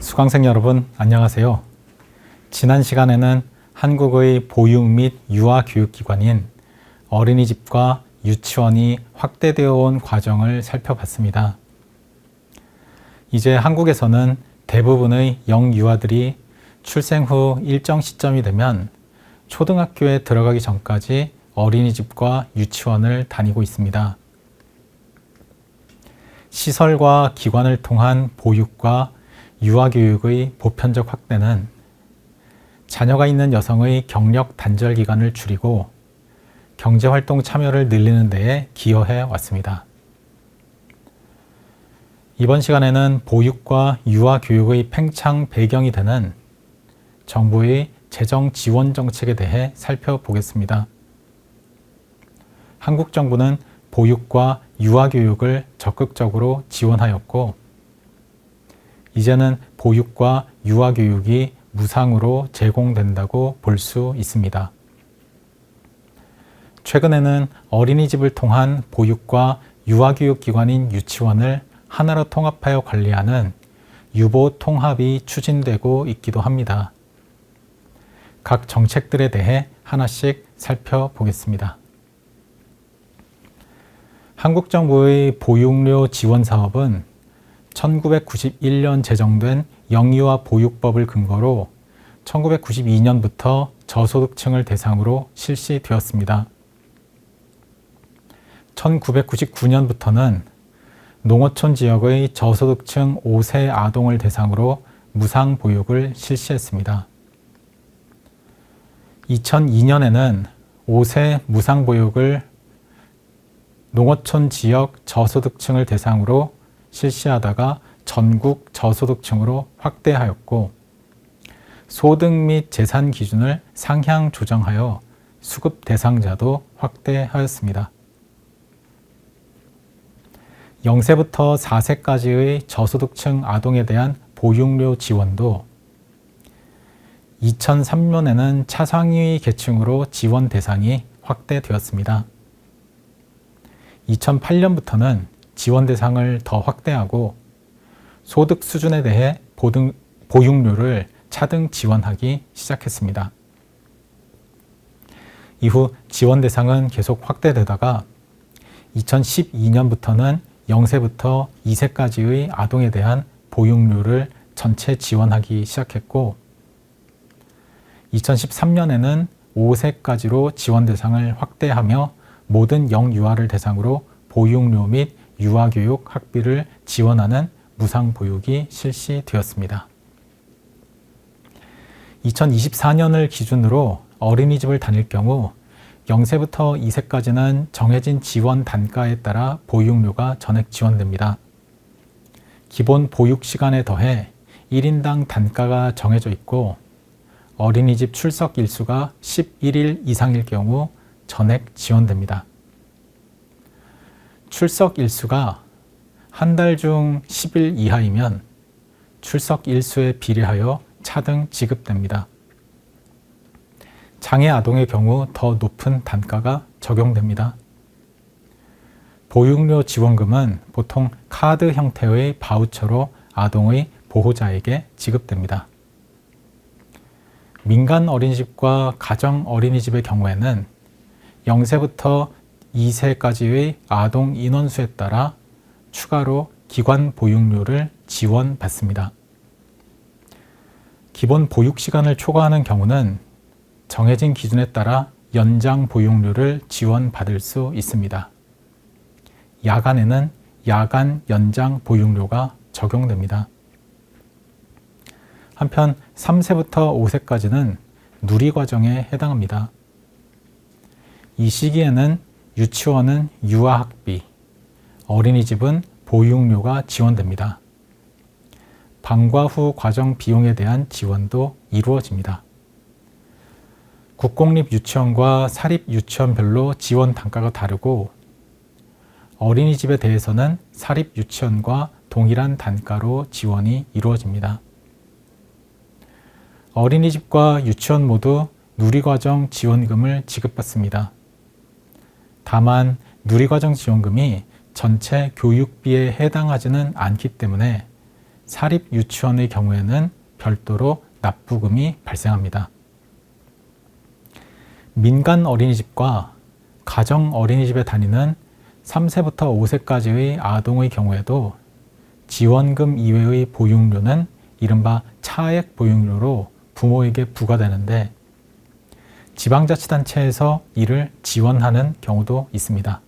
수강생 여러분, 안녕하세요. 지난 시간에는 한국의 보육 및 유아 교육기관인 어린이집과 유치원이 확대되어 온 과정을 살펴봤습니다. 이제 한국에서는 대부분의 영유아들이 출생 후 일정 시점이 되면 초등학교에 들어가기 전까지 어린이집과 유치원을 다니고 있습니다. 시설과 기관을 통한 보육과 유아교육의 보편적 확대는 자녀가 있는 여성의 경력 단절 기간을 줄이고 경제활동 참여를 늘리는 데에 기여해 왔습니다. 이번 시간에는 보육과 유아교육의 팽창 배경이 되는 정부의 재정 지원 정책에 대해 살펴보겠습니다. 한국 정부는 보육과 유아교육을 적극적으로 지원하였고, 이제는 보육과 유아교육이 무상으로 제공된다고 볼 수 있습니다. 최근에는 어린이집을 통한 보육과 유아교육 기관인 유치원을 하나로 통합하여 관리하는 유보 통합이 추진되고 있기도 합니다. 각 정책들에 대해 하나씩 살펴보겠습니다. 한국 정부의 보육료 지원 사업은 1991년 제정된 영유아 보육법을 근거로 1992년부터 저소득층을 대상으로 실시되었습니다. 1999년부터는 농어촌 지역의 저소득층 5세 아동을 대상으로 무상 보육을 실시했습니다. 2002년에는 5세 무상 보육을 농어촌 지역 저소득층을 대상으로 실시하다가 전국 저소득층으로 확대하였고, 소득 및 재산 기준을 상향 조정하여 수급 대상자도 확대하였습니다. 0세부터 4세까지의 저소득층 아동에 대한 보육료 지원도 2003년에는 차상위 계층으로 지원 대상이 확대되었습니다. 2008년부터는 지원 대상을 더 확대하고 소득 수준에 대해 보육료를 차등 지원하기 시작했습니다. 이후 지원 대상은 계속 확대되다가 2012년부터는 0세부터 2세까지의 아동에 대한 보육료를 전체 지원하기 시작했고, 2013년에는 5세까지로 지원 대상을 확대하며 모든 영유아를 대상으로 보육료 및 유아교육 학비를 지원하는 무상보육이 실시되었습니다. 2024년을 기준으로 어린이집을 다닐 경우 0세부터 2세까지는 정해진 지원 단가에 따라 보육료가 전액 지원됩니다. 기본 보육 시간에 더해 1인당 단가가 정해져 있고, 어린이집 출석 일수가 11일 이상일 경우 전액 지원됩니다. 출석 일수가 한 달 중 10일 이하이면 출석 일수에 비례하여 차등 지급됩니다. 장애 아동의 경우 더 높은 단가가 적용됩니다. 보육료 지원금은 보통 카드 형태의 바우처로 아동의 보호자에게 지급됩니다. 민간 어린이집과 가정 어린이집의 경우에는 0세부터 2세까지의 아동 인원수에 따라 추가로 기관 보육료를 지원받습니다. 기본 보육 시간을 초과하는 경우는 정해진 기준에 따라 연장 보육료를 지원받을 수 있습니다. 야간에는 야간 연장 보육료가 적용됩니다. 한편 3세부터 5세까지는 누리과정에 해당합니다. 이 시기에는 유치원은 유아학비, 어린이집은 보육료가 지원됩니다. 방과 후 과정 비용에 대한 지원도 이루어집니다. 국공립 유치원과 사립 유치원별로 지원 단가가 다르고, 어린이집에 대해서는 사립 유치원과 동일한 단가로 지원이 이루어집니다. 어린이집과 유치원 모두 누리과정 지원금을 지급받습니다. 다만 누리과정 지원금이 전체 교육비에 해당하지는 않기 때문에 사립 유치원의 경우에는 별도로 납부금이 발생합니다. 민간 어린이집과 가정 어린이집에 다니는 3세부터 5세까지의 아동의 경우에도 지원금 이외의 보육료는 이른바 차액 보육료로 부모에게 부과되는데 지방자치단체에서 이를 지원하는 경우도 있습니다.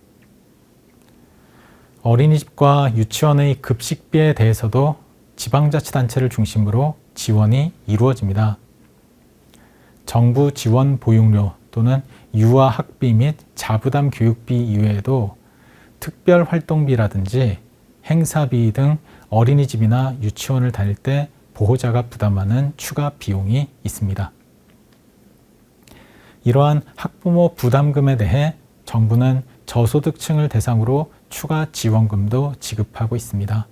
어린이집과 유치원의 급식비에 대해서도 지방자치단체를 중심으로 지원이 이루어집니다. 정부 지원 보육료 또는 유아 학비 및 자부담 교육비 이외에도 특별활동비라든지 행사비 등 어린이집이나 유치원을 다닐 때 보호자가 부담하는 추가 비용이 있습니다. 이러한 학부모 부담금에 대해 정부는 저소득층을 대상으로 추가 지원금도 지급하고 있습니다.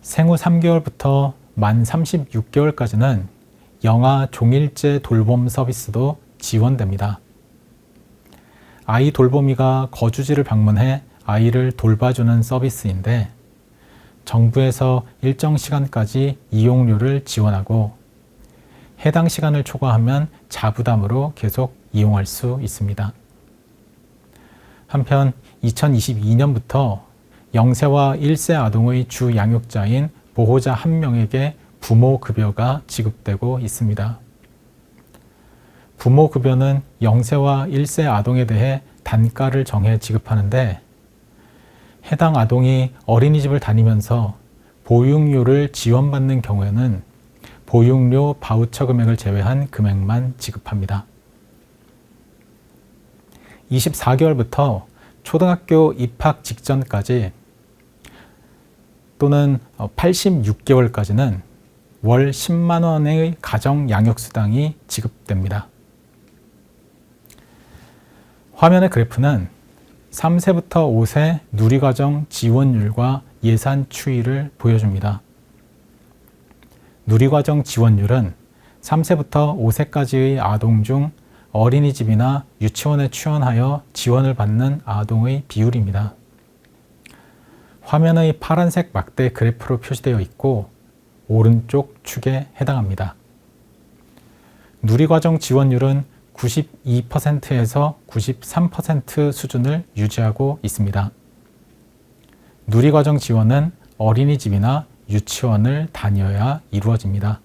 생후 3개월부터 만 36개월까지는 영아 종일제 돌봄 서비스도 지원됩니다. 아이 돌보미가 거주지를 방문해 아이를 돌봐주는 서비스인데 정부에서 일정 시간까지 이용료를 지원하고 해당 시간을 초과하면 자부담으로 계속 이용할 수 있습니다. 한편 2022년부터 0세와 1세 아동의 주 양육자인 보호자 1명에게 부모급여가 지급되고 있습니다. 부모급여는 0세와 1세 아동에 대해 단가를 정해 지급하는데 해당 아동이 어린이집을 다니면서 보육료를 지원받는 경우에는 보육료 바우처 금액을 제외한 금액만 지급합니다. 24개월부터 초등학교 입학 직전까지 또는 86개월까지는 월 10만 원의 가정 양육수당이 지급됩니다. 화면의 그래프는 3세부터 5세 누리과정 지원율과 예산 추이를 보여줍니다. 누리과정 지원율은 3세부터 5세까지의 아동 중 어린이집이나 유치원에 취원하여 지원을 받는 아동의 비율입니다. 화면의 파란색 막대 그래프로 표시되어 있고 오른쪽 축에 해당합니다. 누리과정 지원율은 92%에서 93% 수준을 유지하고 있습니다. 누리과정 지원은 어린이집이나 유치원을 다녀야 이루어집니다.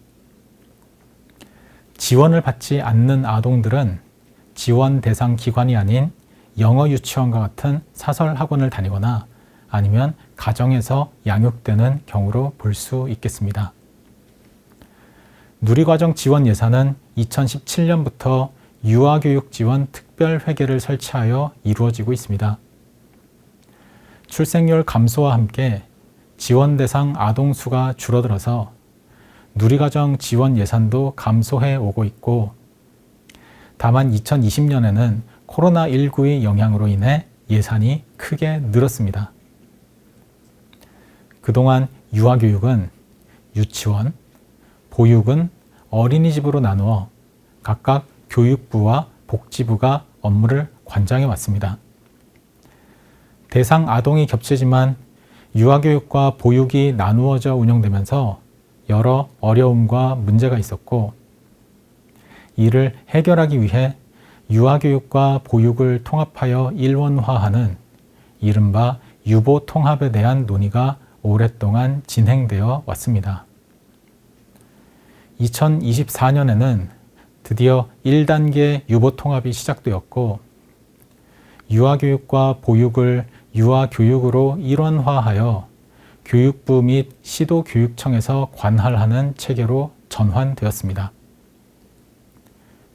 지원을 받지 않는 아동들은 지원 대상 기관이 아닌 영어 유치원과 같은 사설 학원을 다니거나 아니면 가정에서 양육되는 경우로 볼 수 있겠습니다. 누리과정 지원 예산은 2017년부터 유아교육 지원 특별회계를 설치하여 이루어지고 있습니다. 출생률 감소와 함께 지원 대상 아동 수가 줄어들어서 누리과정 지원 예산도 감소해 오고 있고 다만 2020년에는 코로나19의 영향으로 인해 예산이 크게 늘었습니다. 그동안 유아교육은 유치원, 보육은 어린이집으로 나누어 각각 교육부와 복지부가 업무를 관장해 왔습니다. 대상 아동이 겹치지만 유아교육과 보육이 나누어져 운영되면서 여러 어려움과 문제가 있었고 이를 해결하기 위해 유아교육과 보육을 통합하여 일원화하는 이른바 유보통합에 대한 논의가 오랫동안 진행되어 왔습니다. 2024년에는 드디어 1단계 유보통합이 시작되었고 유아교육과 보육을 유아교육으로 일원화하여 교육부 및 시도교육청에서 관할하는 체계로 전환되었습니다.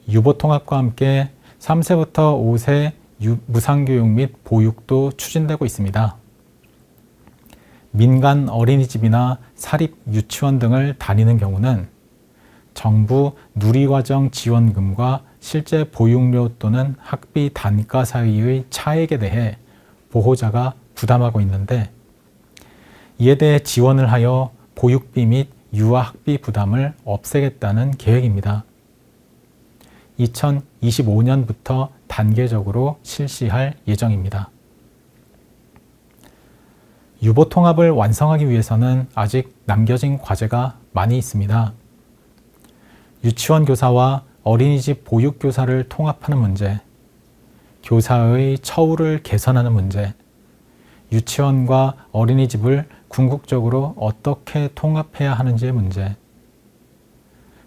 유보통합과 함께 3세부터 5세 무상교육 및 보육도 추진되고 있습니다. 민간 어린이집이나 사립 유치원 등을 다니는 경우는 정부 누리과정 지원금과 실제 보육료 또는 학비 단가 사이의 차액에 대해 보호자가 부담하고 있는데 이에 대해 지원을 하여 보육비 및 유아학비 부담을 없애겠다는 계획입니다. 2025년부터 단계적으로 실시할 예정입니다. 유보 통합을 완성하기 위해서는 아직 남겨진 과제가 많이 있습니다. 유치원 교사와 어린이집 보육교사를 통합하는 문제, 교사의 처우를 개선하는 문제, 유치원과 어린이집을 궁극적으로 어떻게 통합해야 하는지의 문제,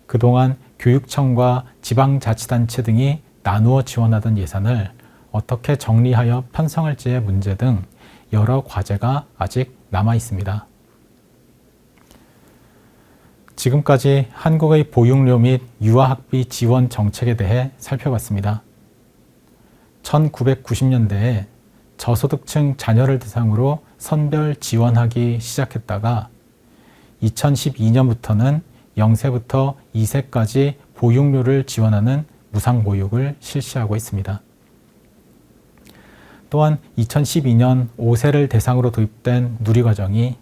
그동안 교육청과 지방자치단체 등이 나누어 지원하던 예산을 어떻게 정리하여 편성할지의 문제 등 여러 과제가 아직 남아 있습니다. 지금까지 한국의 보육료 및 유아학비 지원 정책에 대해 살펴봤습니다. 1990년대에 저소득층 자녀를 대상으로 선별 지원하기 시작했다가 2012년부터는 0세부터 2세까지 보육료를 지원하는 무상보육을 실시하고 있습니다. 또한 2012년 5세를 대상으로 도입된 누리과정이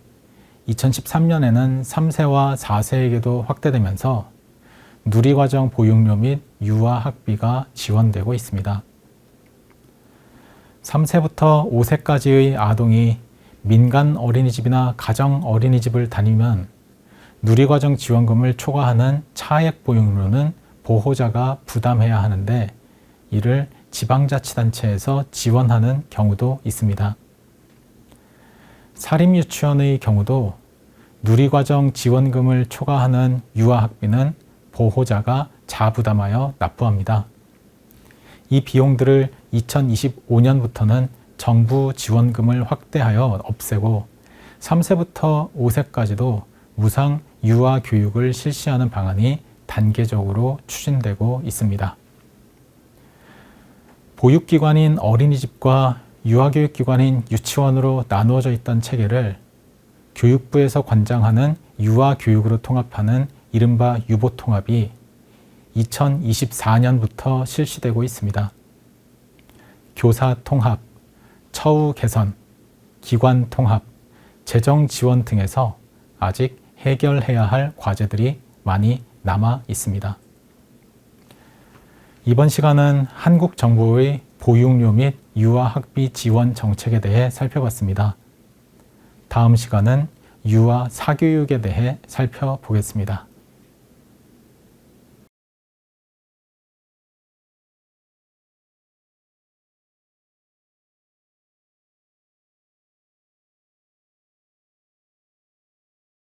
2013년에는 3세와 4세에게도 확대되면서 누리과정 보육료 및 유아학비가 지원되고 있습니다. 3세부터 5세까지의 아동이 민간 어린이집이나 가정 어린이집을 다니면 누리과정 지원금을 초과하는 차액 보육료는 보호자가 부담해야 하는데 이를 지방자치단체에서 지원하는 경우도 있습니다. 사립유치원의 경우도 누리과정 지원금을 초과하는 유아학비는 보호자가 자부담하여 납부합니다. 이 비용들을 2025년부터는 정부 지원금을 확대하여 없애고 3세부터 5세까지도 무상 유아 교육을 실시하는 방안이 단계적으로 추진되고 있습니다. 보육기관인 어린이집과 유아교육기관인 유치원으로 나누어져 있던 체계를 교육부에서 관장하는 유아교육으로 통합하는 이른바 유보통합이 2024년부터 실시되고 있습니다. 교사 통합, 처우 개선, 기관 통합, 재정 지원 등에서 아직 해결해야 할 과제들이 많이 남아 있습니다. 이번 시간은 한국 정부의 보육료 및 유아학비 지원 정책에 대해 살펴봤습니다. 다음 시간은 유아 사교육에 대해 살펴보겠습니다.